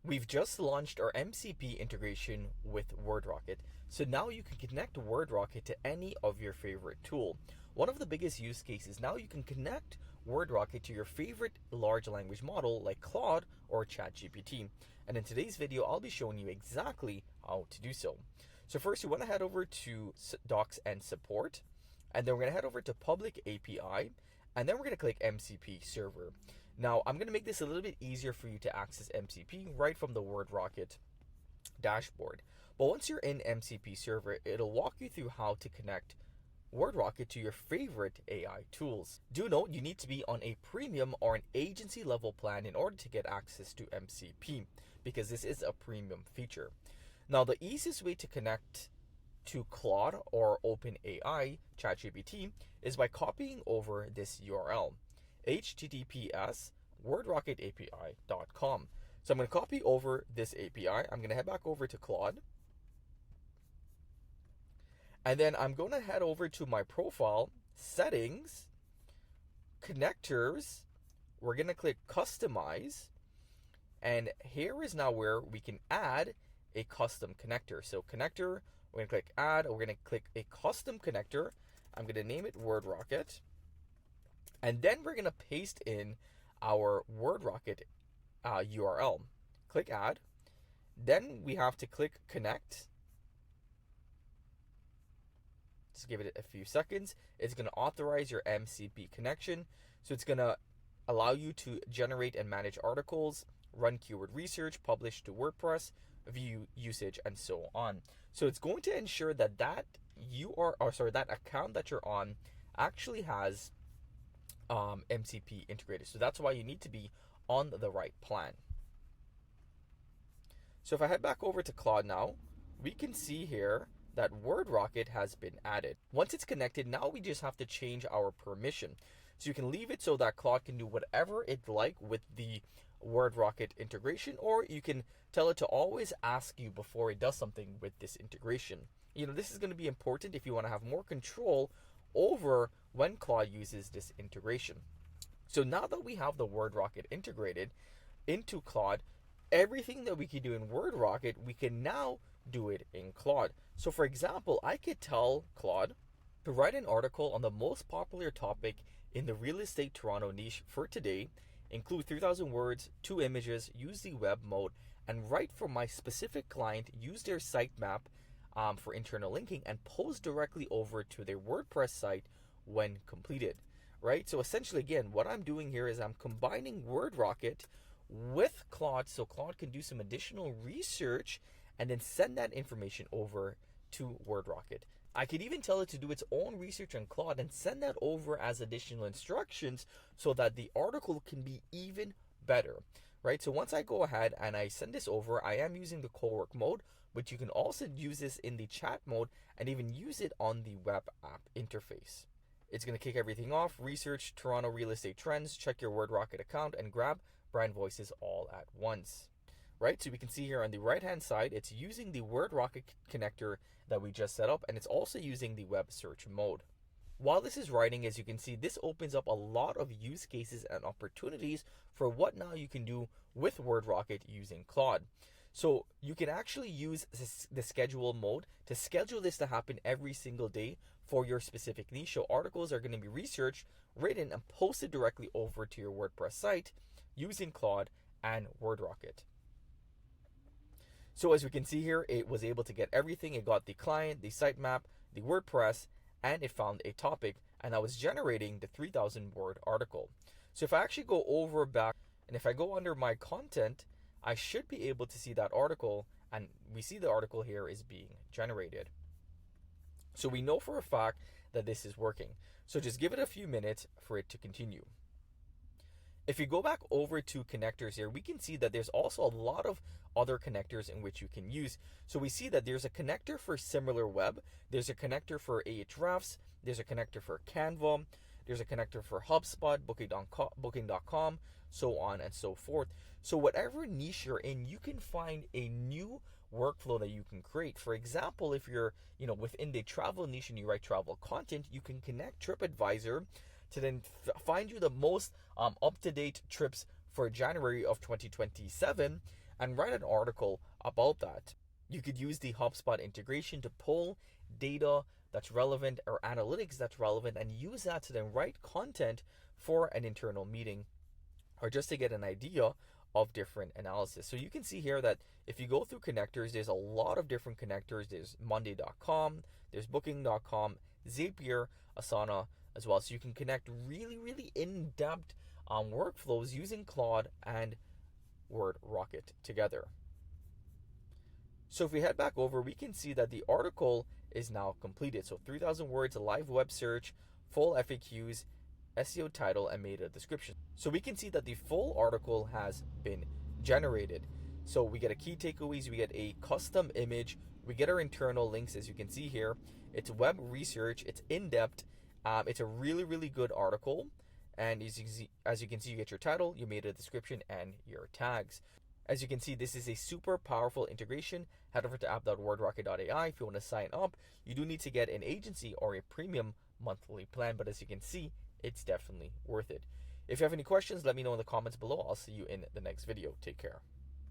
We've just launched our MCP integration with WordRocket. So now you can connect WordRocket to any of your favorite tool. One of the biggest use cases, now you can connect WordRocket to your favorite large language model like Claude or ChatGPT. And in today's video, I'll be showing you exactly how to do so. So first, you want to head over to Docs and Support, and then we're going to head over to Public API, and then we're going to click MCP Server. Now, I'm going to make this a little bit easier for you to access MCP right from the WordRocket dashboard. But once you're in MCP Server, it'll walk you through how to connect WordRocket to your favorite AI tools. Do note you need to be on a premium or an agency level plan in order to get access to MCP, because this is a premium feature. Now, the easiest way to connect to Claude or OpenAI ChatGPT is by copying over this URL, https wordrocketapi.com. So I'm going to copy over this API. I'm going to head back over to Claude. And then I'm going to head over to my profile, settings, connectors. We're going to click customize. And here is now where we can add a custom connector. So connector, we're going to click add. We're going to click a custom connector. I'm going to name it WordRocket. And then we're going to paste in our WordRocket URL. Click add. Then we have to click connect. Just give it a few seconds. It's going to authorize your MCP connection. So it's going to allow you to generate and manage articles, run keyword research, publish to WordPress, view usage, and so on. So it's going to ensure that that account that you're on actually has MCP integrated. So that's why you need to be on the right plan. So if I head back over to Claude now, we can see here that WordRocket has been added. Once it's connected, now we just have to change our permission. So you can leave it so that Claude can do whatever it like with the WordRocket integration, or you can tell it to always ask you before it does something with this integration. This is going to be important if you want to have more control over when Claude uses this integration. So now that we have the WordRocket integrated into Claude, everything that we can do in WordRocket, we can now do it in Claude. So for example, I could tell Claude to write an article on the most popular topic in the real estate Toronto niche for today, include 3,000 words, 2 images, use the web mode, and write for my specific client, use their sitemap for internal linking, and post directly over to their WordPress site when completed, right? So essentially, again, what I'm doing here is I'm combining WordRocket with Claude so Claude can do some additional research and then send that information over to WordRocket. I could even tell it to do its own research on Claude and send that over as additional instructions so that the article can be even better, right? So once I go ahead and I send this over, I am using the co-work mode, but you can also use this in the chat mode and even use it on the web app interface. It's going to kick everything off, research Toronto real estate trends, check your WordRocket account, and grab brand voices all at once. Right, so we can see here on the right hand side, it's using the WordRocket connector that we just set up, and it's also using the web search mode. While this is writing, as you can see, this opens up a lot of use cases and opportunities for what now you can do with WordRocket using Claude. So you can actually use the schedule mode to schedule this to happen every single day for your specific niche. So articles are going to be researched, written, and posted directly over to your WordPress site using Claude and WordRocket. So as we can see here, it was able to get everything. It got the client, the sitemap, the WordPress, and it found a topic, and I was generating the 3,000 word article. So if I actually go over back, and if I go under my content, I should be able to see that article, and we see the article here is being generated. So we know for a fact that this is working. So just give it a few minutes for it to continue. If you go back over to connectors here, we can see that there's also a lot of other connectors in which you can use. So we see that there's a connector for SimilarWeb, there's a connector for Ahrefs, there's a connector for Canva, there's a connector for HubSpot, Booking.com, so on and so forth. So whatever niche you're in, you can find a new workflow that you can create. For example, if you're within the travel niche and you write travel content, you can connect TripAdvisor to then find you the most up-to-date trips for January of 2027, and write an article about that. You could use the HubSpot integration to pull data that's relevant or analytics that's relevant and use that to then write content for an internal meeting or just to get an idea of different analysis. So you can see here that if you go through connectors, there's a lot of different connectors. There's monday.com, there's booking.com, Zapier, Asana as well. So you can connect really in-depth workflows using Claude and WordRocket together. So if we head back over, we can see that the article is now completed. So 3,000 words, a live web search, full FAQs, SEO title, and meta description. So we can see that the full article has been generated. So we get a key takeaways, we get a custom image, we get our internal links, as you can see here. It's web research, it's in-depth, it's a really good article. And as you can see, you get your title, your meta description, and your tags. As you can see, this is a super powerful integration. Head over to app.wordrocket.ai if you want to sign up. You do need to get an agency or a premium monthly plan, but as you can see, it's definitely worth it. If you have any questions, let me know in the comments below. I'll see you in the next video. Take care.